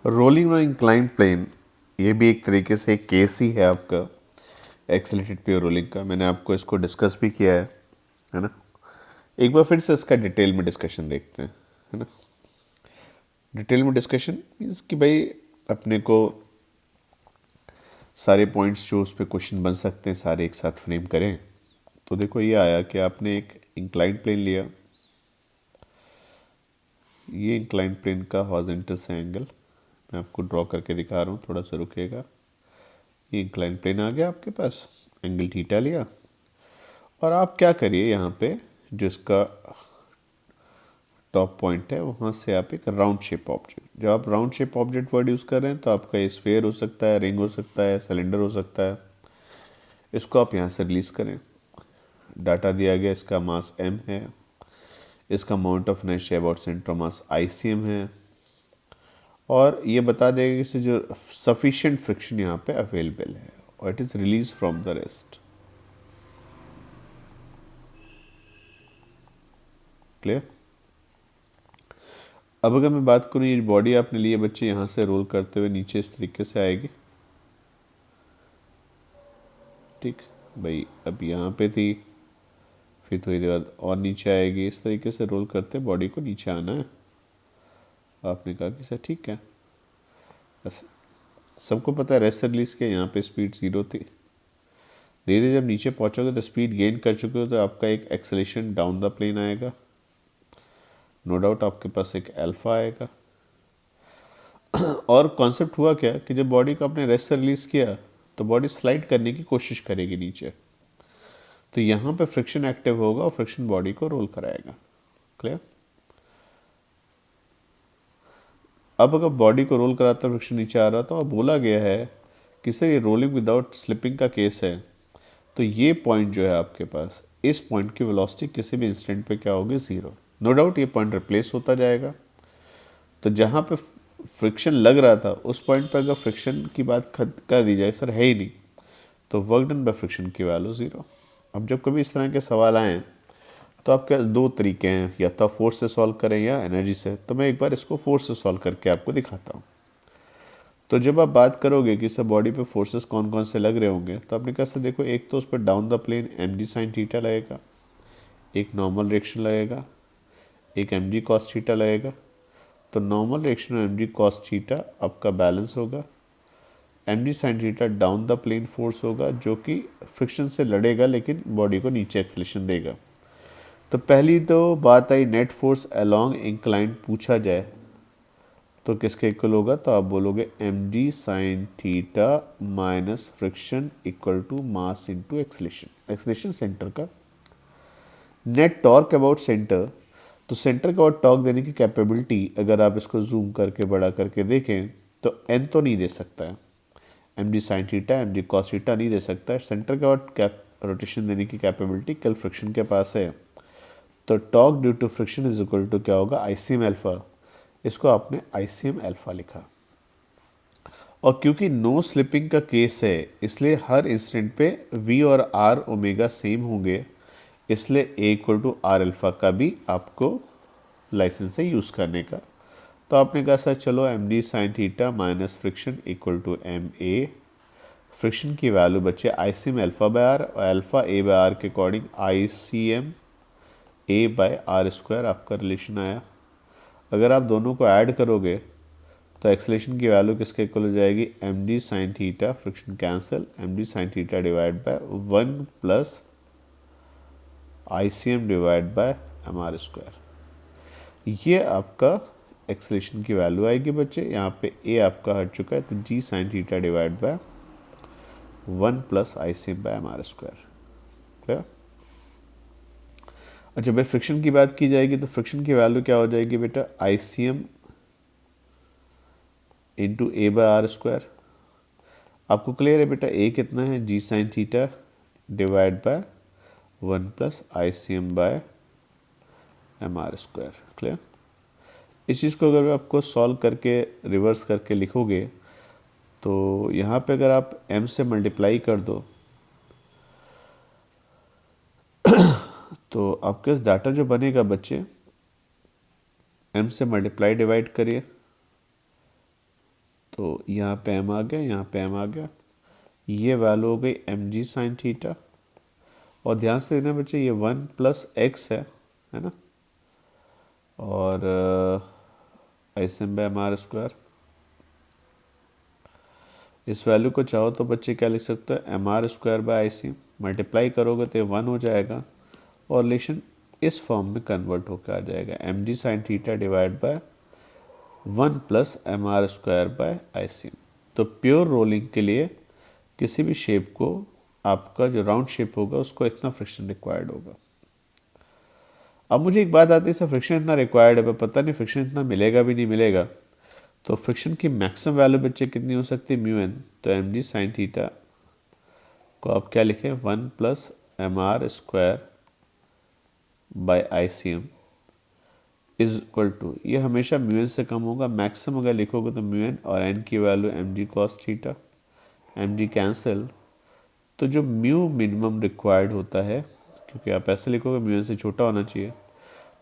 Rolling और incline plane, ये भी एक तरीके से एक केस ही है आपका एक्सेलरेटेड प्योर रोलिंग का। मैंने आपको इसको डिस्कस भी किया है ना। एक बार फिर से इसका डिटेल में डिस्कशन देखते हैं, है ना। डिटेल में डिस्कशन मीन्स कि भाई अपने को सारे पॉइंट्स जो उस पर क्वेश्चन बन सकते हैं सारे एक साथ फ्रेम करें। तो देखो ये आया कि आपने एक इंक्लाइंड प्लेन लिया, ये इंक्लाइंड प्लेन का हॉरिजॉन्टल से एंगल मैं आपको ड्रॉ करके दिखा रहा हूँ, थोड़ा सा रुकेगा। ये इंक्लाइंड प्लेन आ गया आपके पास, एंगल थीटा लिया, और आप क्या करिए यहाँ पे जो इसका टॉप पॉइंट है वहाँ से आप एक राउंड शेप ऑब्जेक्ट, जब आप round shape object word use कर रहे हैं तो आपका ये स्फेयर हो सकता है, रिंग हो सकता है, सिलेंडर हो सकता है, इसको आप यहाँ से रिलीज़ करें। डाटा दिया गया, इसका मास m है, इसका amount of inertia about centre mass ICM है, और ये बता देगा कि इससे जो सफिशिएंट फ्रिक्शन यहाँ पे अवेलेबल है और it is release from the rest. Clear. अब अगर मैं बात करूँ, ये बॉडी आपने लिए बच्चे यहाँ से रोल करते हुए नीचे इस तरीके से आएगी, ठीक भाई। अब यहाँ पे थी, फिर थोड़ी देर बाद और नीचे आएगी, इस तरीके से रोल करते बॉडी को नीचे आना है। आपने कहा कि सर ठीक है, बस सबको पता है रेस्ट रिलीज के यहाँ पे स्पीड 0 थी। धीरे धीरे जब नीचे पहुँचोगे तो स्पीड गेन कर चुके हो तो आपका एक एक्सेलेरेशन डाउन द प्लेन आएगा, नो डाउट आपके पास एक अल्फा आएगा। और कॉन्सेप्ट हुआ क्या कि जब बॉडी को आपने रेस्ट से रिलीज किया तो बॉडी स्लाइड करने की कोशिश करेगी नीचे, तो यहाँ पे फ्रिक्शन एक्टिव होगा और फ्रिक्शन बॉडी को रोल कराएगा। क्लियर। अब अगर बॉडी को रोल कराता फ्रिक्शन नीचे आ रहा तो अब बोला गया है कि सर ये रोलिंग विदाउट स्लिपिंग का केस है, तो ये पॉइंट जो है आपके पास, इस पॉइंट की वेलोसिटी किसी भी इंस्टेंट पे क्या होगी, 0। नो डाउट ये पॉइंट रिप्लेस होता जाएगा। तो जहाँ पे फ्रिक्शन लग रहा था उस पॉइंट पर अगर फ्रिक्शन की बात कर दी जाए, सर है ही नहीं, तो वर्क डन बाय फ्रिक्शन की वैल्यू 0। अब जब कभी इस तरह के सवाल आएँ तो आपके पास दो तरीके हैं, या तो फोर्स से सॉल्व करें या एनर्जी से। तो मैं एक बार इसको फोर्स से सॉल्व करके आपको दिखाता हूँ। तो जब आप बात करोगे कि सर बॉडी पे फोर्सेस कौन कौन से लग रहे होंगे, तो आपने कहा सर देखो, एक तो उस पर down the plane mg sine theta लगेगा, एक नॉर्मल रिएक्शन लगेगा, एक mg कॉस थीटा लगेगा। तो नॉर्मल रिएक्शन और mg कॉस थीटा आपका बैलेंस होगा, mg sine theta down the plane force होगा जो कि फ्रिक्शन से लड़ेगा लेकिन बॉडी को नीचे एक्सलेशन देगा। तो पहली तो बात आई नेट फोर्स अलोंग इंक्लाइंड पूछा जाए तो किसके इक्वल होगा, तो आप बोलोगे mg sine theta minus friction equal to mass into acceleration, acceleration centre का। नेट टॉर्क अबाउट सेंटर, तो सेंटर का अबाउट टॉर्क देने की कैपेबिलिटी अगर आप इसको जूम करके बड़ा करके देखें तो n तो नहीं दे सकता है, mg sine theta mg cos theta नहीं दे सकता है। सेंटर का अबाउट रोटेशन देने की कैपेबिलिटी कल फ्रिक्शन के पास है, तो torque due to friction is equal to क्या होगा, ICM अल्फा। इसको आपने ICM अल्फा लिखा। और क्योंकि नो स्लिपिंग का केस है इसलिए हर इंस्टेंट पे V और R ओमेगा सेम होंगे, इसलिए A equal to R alpha का भी आपको लाइसेंस है यूज़ करने का। तो आपने कहा सर चलो md sine theta minus friction equal to ma, friction की वैल्यू बचे ICM अल्फा बाय आर, और अल्फा A बाय आर के according ICM A by R square आपका रिलेशन आया। अगर आप दोनों को ऐड करोगे तो एक्सलेशन की वैल्यू किसके इक्वल हो जाएगी, md sine theta, friction cancel, md sine theta divide by 1 plus ICM divide by mr square. ये आपका एक्सलेशन की वैल्यू आएगी बच्चे। यहाँ पे a आपका हट चुका है तो g sine theta divide by 1 plus ICM by mr square. Clear. अच्छा भाई, फ्रिक्शन की बात की जाएगी तो फ्रिक्शन की वैल्यू क्या हो जाएगी बेटा, ICM into A by R square. आपको क्लियर है बेटा, A कितना है, g sine theta divide by 1 plus ICM by mr square. Clear. इस चीज़ को अगर आपको सॉल्व करके रिवर्स करके लिखोगे तो यहाँ पे अगर आप m से मल्टीप्लाई कर दो तो आपके पास डाटा जो बनेगा बच्चे, m से मल्टीप्लाई डिवाइड करिए तो यहाँ पे एम आ गया, यहाँ पे एम आ गया, ये वैल्यू हो गई एम जी साइन थीटा। और ध्यान से देना बच्चे ये 1 प्लस एक्स है ना, और ICM by M R square. इस वैल्यू को चाहो तो बच्चे क्या लिख सकते हो, M R square by I C, multiply करोगे तो ये 1 हो जाएगा और रिलेशन इस फॉर्म में कन्वर्ट होकर आ जाएगा, M G sine theta divide by 1 plus M R square by I C. तो प्योर रोलिंग के लिए किसी भी शेप को, आपका जो राउंड शेप होगा उसको इतना फ्रिक्शन रिक्वायर्ड होगा। अब मुझे एक बात आती है, सर फ्रिक्शन इतना रिक्वायर्ड है पर पता नहीं फ्रिक्शन इतना मिलेगा भी नहीं मिलेगा, तो फ्रिक्शन की मैक्सिमम वैल्यू बच्चे कितनी हो सकती है, म्यू एन। तो एम जी साइन थीटा को आप क्या लिखें, 1 plus M R square by I C M is equal to, ये हमेशा म्यू एन से कम होगा, मैक्सिमम अगर लिखोगे तो म्यू एन और एन की value M G cos theta, M G cancel. तो जो म्यू मिनिमम रिक्वायर्ड होता है, क्योंकि आप ऐसे लिखोगे म्यू एन से छोटा होना चाहिए,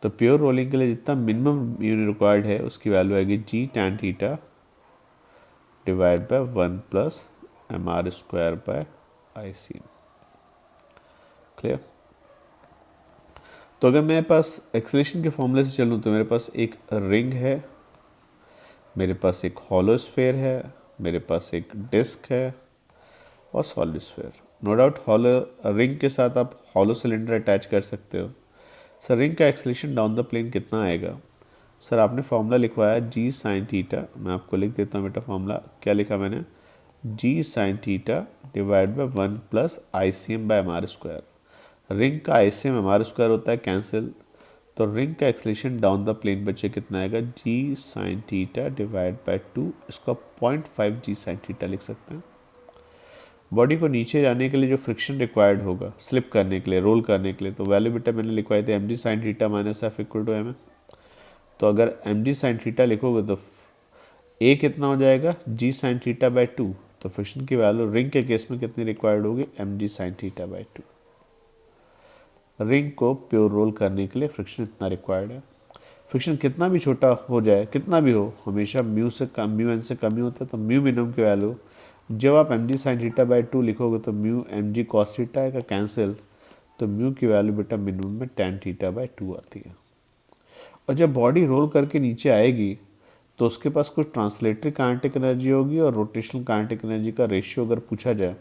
तो प्योर रोलिंग के लिए जितना मिनिमम म्यू रिक्वायर्ड है उसकी वैल्यू आएगी G tan theta divide by 1 plus M R square by I C. Clear. तो अगर मेरे पास एक्सेलरेशन के फॉर्मूले से चलूँ तो मेरे पास एक रिंग है, मेरे पास एक हॉलो स्फीयर है, मेरे पास एक डिस्क है और solid sphere. No doubt hollow ring के साथ आप हॉलो सिलेंडर अटैच कर सकते हो। सर रिंग का एक्सेलरेशन डाउन द प्लेन कितना आएगा, सर आपने फॉर्मूला लिखवाया जी साइन थीटा, मैं आपको लिख देता हूँ बेटा फॉर्मूला, क्या लिखा मैंने, G sine theta divide by 1 plus I C M by M R square. Ring का I C M M R square होता है कैंसिल, तो रिंग का एक्सेलरेशन डाउन द प्लेन बच्चे कितना आएगा, जी साइन थीटा डिवाइड बाय 2, इसको 0.5 जी साइन थीटा लिख सकते हैं। बॉडी को नीचे जाने के लिए जो फ्रिक्शन रिक्वायर्ड होगा स्लिप करने के लिए, रोल करने के लिए, तो वैल्यू बेटा मैंने लिखवाई थी M G sine theta minus F equal to M. तो अगर एम जी साइन थीटा लिखोगे तो ए कितना हो जाएगा, जी साइन थीटा बाय 2, तो फ्रिक्शन की वैल्यू रिंग के केस में कितनी रिक्वायर्ड होगी, M G sine theta by 2। Ring को प्योर रोल करने के लिए फ्रिक्शन इतना रिक्वायर्ड है। फ्रिक्शन कितना भी छोटा हो जाए, कितना भी हो, हमेशा म्यू से कम, म्यू एन से कम ही होता है, तो म्यू मिनिमम की वैल्यू जब आप M G sine theta by 2 लिखोगे तो mu M G cos theta आएगा कैंसिल, तो म्यू की वैल्यू बेटा मिनिमम में टैन थीटा बाय 2 आती है। और जब बॉडी रोल करके नीचे आएगी तो उसके पास कुछ ट्रांसलेटरी काइनेटिक एनर्जी होगी और रोटेशनल काइनेटिक एनर्जी का रेशियो अगर पूछा जाए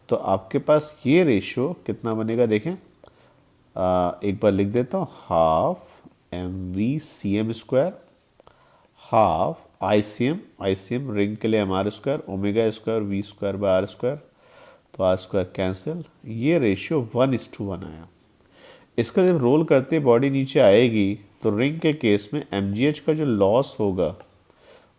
तो आपके पास ये रेशियो कितना बनेगा, देखें एक बार लिख देता हूँ, half M V C M square half I C M ring के लिए M R square, omega square V square by R square, तो आर स्क्वायर कैंसिल, ये रेशियो 1:1 आया। इसका जब रोल करते बॉडी नीचे आएगी तो रिंग के केस में एम का जो लॉस होगा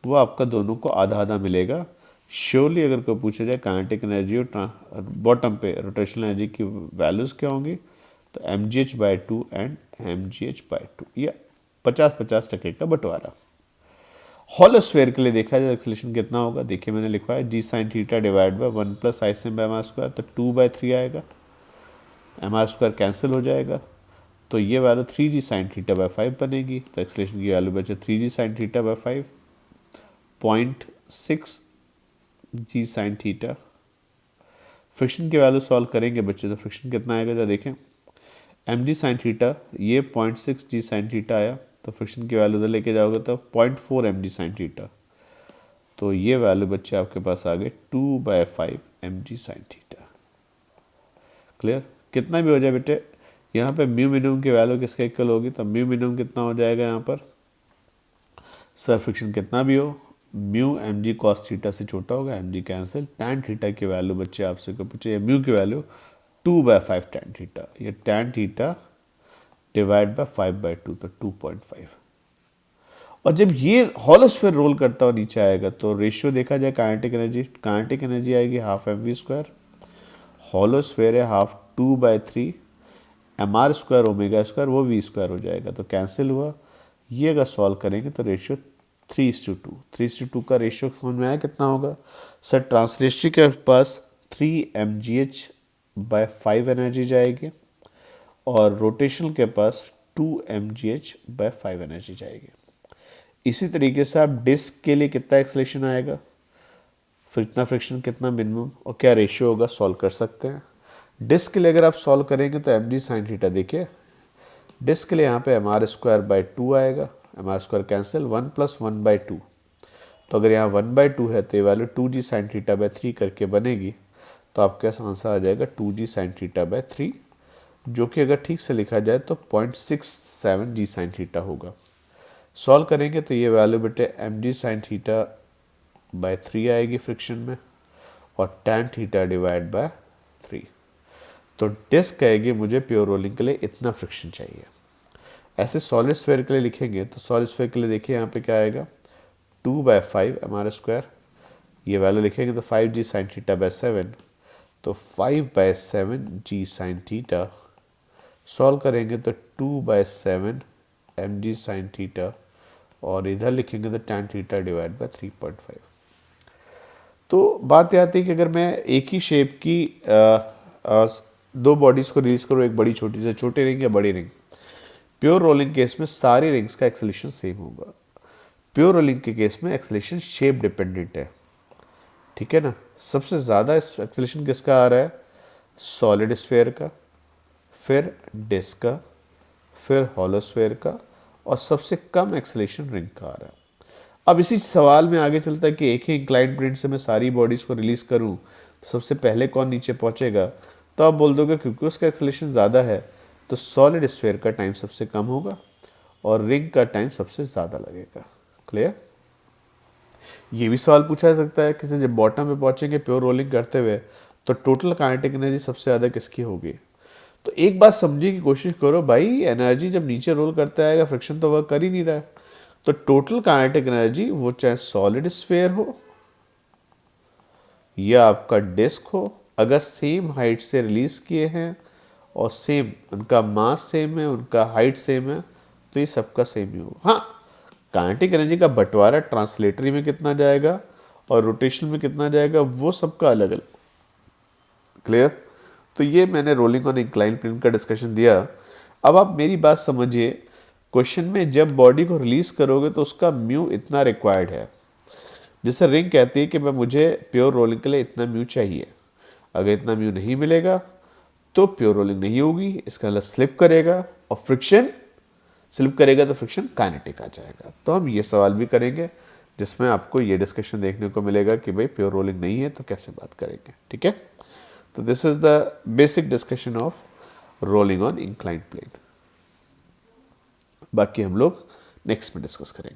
वो आपका दोनों को आधा आधा मिलेगा। श्योरली अगर कोई पूछा जाए काइनेटिक एनर्जी और बॉटम पे रोटेशनल एनर्जी की वैल्यूज़ क्या होंगी, तो M G H by 2 and M G H by 2, या 50-50% का बंटवारा। हॉलो स्फीयर के लिए देखा जाए एक्सेलरेशन कितना होगा, देखिए मैंने लिखा है G sine theta divide by 1 plus I C M by M R square, तो 2/3 आएगा, एम आर स्क्वायर कैंसिल हो जाएगा, तो ये value 3g sine theta by 5 बनेगी, तो एक्सेलरेशन की वैल्यू बचे 3g sine theta by 5, 0.6 G sine theta. Friction की वैल्यू सॉल्व करेंगे बच्चे तो फ्रिक्शन कितना आएगा जरा देखें, एम जी साइन थीटा ये 0.6 जी साइन थीटा आया, तो फ्रिक्शन की वैल्यू उधर लेके जाओगे तो 0.4 एम जी साइन थीटा, तो ये वैल्यू बच्चे आपके पास आ गए 2/5 M G sine theta. Clear. कितना भी हो जाए बेटे, यहाँ पे म्यू मिनिमम की वैल्यू किसके इक्वल होगी, तो म्यू मिनिमम कितना हो जाएगा यहाँ पर, सर फ्रिक्शन कितना भी हो mu M G cos theta से छोटा होगा, M G cancel, tan theta की वैल्यू बच्चे आपसे को पूछे, म्यू की वैल्यू 2/5 टैन थीटा, ये टैन थीटा डिवाइड बाय 5/2, तो 2.5। और जब ये हॉलो स्फीयर रोल करता हुआ नीचे आएगा तो रेशियो देखा जाए काइनेटिक एनर्जी आएगी half M V square, hollow sphere है half 2/3 M R square omega square, वो वी स्क्वायर हो जाएगा, तो कैंसिल हुआ। ये अगर सॉल्व करेंगे तो रेशियो 3:2 का रेशियो समझ में आया कितना होगा, सर ट्रांसलेटरी के पास 3 mgh/5 एनर्जी जाएगी और रोटेशनल के पास 2 mgh/5 एनर्जी जाएगी। इसी तरीके से आप डिस्क के लिए कितना एक्सेलरेशन आएगा, इतना फ्रिक्शन कितना मिनिमम और क्या रेशियो होगा सॉल्व कर सकते हैं। डिस्क के लिए अगर आप सॉल्व करेंगे तो एम जी साइन थीटा देखिए, डिस्क के लिए यहाँ पे एम आर स्क्वायर बाई 2 आएगा, एम आर स्क्वायर कैंसिल, 1 + 1/2। तो अगर यहाँ 1/2 है तो ये value 2g sign theta by 3 करके बनेगी, तो आपका आंसर आ जाएगा 2g साइन थीटा बाई 3, जो कि अगर ठीक से लिखा जाए तो 0.67g साइन थीटा होगा। सॉल्व करेंगे तो ये वैल्यू बेटे M G sine theta by 3 आएगी फ्रिक्शन में, और tan थीटा डिवाइड बाय 3। तो डिस्क कहेगी मुझे प्योर रोलिंग के लिए इतना फ्रिक्शन चाहिए। ऐसे सॉलिड स्फेयर के लिए लिखेंगे तो सॉलिड स्फेयर के लिए देखिए यहाँ पे क्या आएगा, 2/5 एम आर स्क्वायर, ये वैल्यू लिखेंगे तो 5g साइन थीटा बाय 7, तो 5/7g साइन थीटा। सॉल्व करेंगे तो 2/7 mg साइन थीटा, और इधर लिखेंगे तो tan थीटा डिवाइड बाय 3.5। तो बात यह आती है कि अगर मैं एक ही शेप की दो बॉडीज़ को रिलीज करूँ, एक बड़ी छोटी से छोटी रिंग या बड़ी रिंग, प्योर रोलिंग केस में सारी रिंग्स का एक्सेलेरेशन सेम होगा। प्योर रोलिंग के केस में एक्सेलेरेशन शेप डिपेंडेंट है, ठीक है ना। सबसे ज़्यादा एक्सेलेरेशन किसका आ रहा है, सॉलिड स्फेयर का, फिर डिस्क का, फिर हॉलो स्फेयर का, और सबसे कम एक्सेलेरेशन रिंग का आ रहा है। अब इसी सवाल में आगे चलता है कि एक ही इंक्लाइंड प्लेन से मैं सारी बॉडीज़ को रिलीज़ करूं तो सबसे पहले कौन नीचे पहुंचेगा, तो आप बोल दोगे क्योंकि उसका एक्सेलेरेशन ज़्यादा है तो सॉलिड स्फेयर का टाइम सबसे कम होगा और रिंग का टाइम सबसे ज़्यादा लगेगा। क्लियर। ये भी सवाल पूछा जा सकता है कि जब बॉटम पे पहुंचेंगे प्योर रोलिंग करते हुए तो टोटल काइनेटिक एनर्जी सबसे ज़्यादा किसकी होगी। तो एक बात समझने की कोशिश करो भाई, एनर्जी जब नीचे रोल करता आएगा फ्रिक्शन तो वर्क कर ही नहीं रहा है, तो टोटल काइनेटिक एनर्जी वो चाहे सॉलिड स्फेयर हो या आपका डिस्क हो, अगर सेम हाइट से रिलीज किए हैं और सेम उनका मास सेम है, उनका हाइट सेम है, तो ये सबका सेम ही होगा। हाँ, काइनेटिक एनर्जी का बंटवारा ट्रांसलेटरी में कितना जाएगा और रोटेशन में कितना जाएगा वो सबका अलग अलग। क्लियर। तो ये मैंने रोलिंग ऑन इंक्लाइन प्लेन का डिस्कशन दिया। अब आप मेरी बात समझिए, क्वेश्चन में जब बॉडी को रिलीज करोगे तो उसका म्यू इतना रिक्वायर्ड है, जैसे रिंग कहती है कि मैं मुझे प्योर रोलिंग के लिए इतना म्यू चाहिए, अगर इतना म्यू नहीं मिलेगा तो प्योर रोलिंग नहीं होगी, इसका मतलब स्लिप करेगा, और फ्रिक्शन स्लिप करेगा तो फ्रिक्शन काइनेटिक आ जाएगा। तो हम ये सवाल भी करेंगे जिसमें आपको ये डिस्कशन देखने को मिलेगा कि भाई प्योर रोलिंग नहीं है तो कैसे बात करेंगे, ठीक है। तो this is the basic discussion of rolling on inclined plane. बाकी हम लोग नेक्स्ट में डिस्कस करेंगे।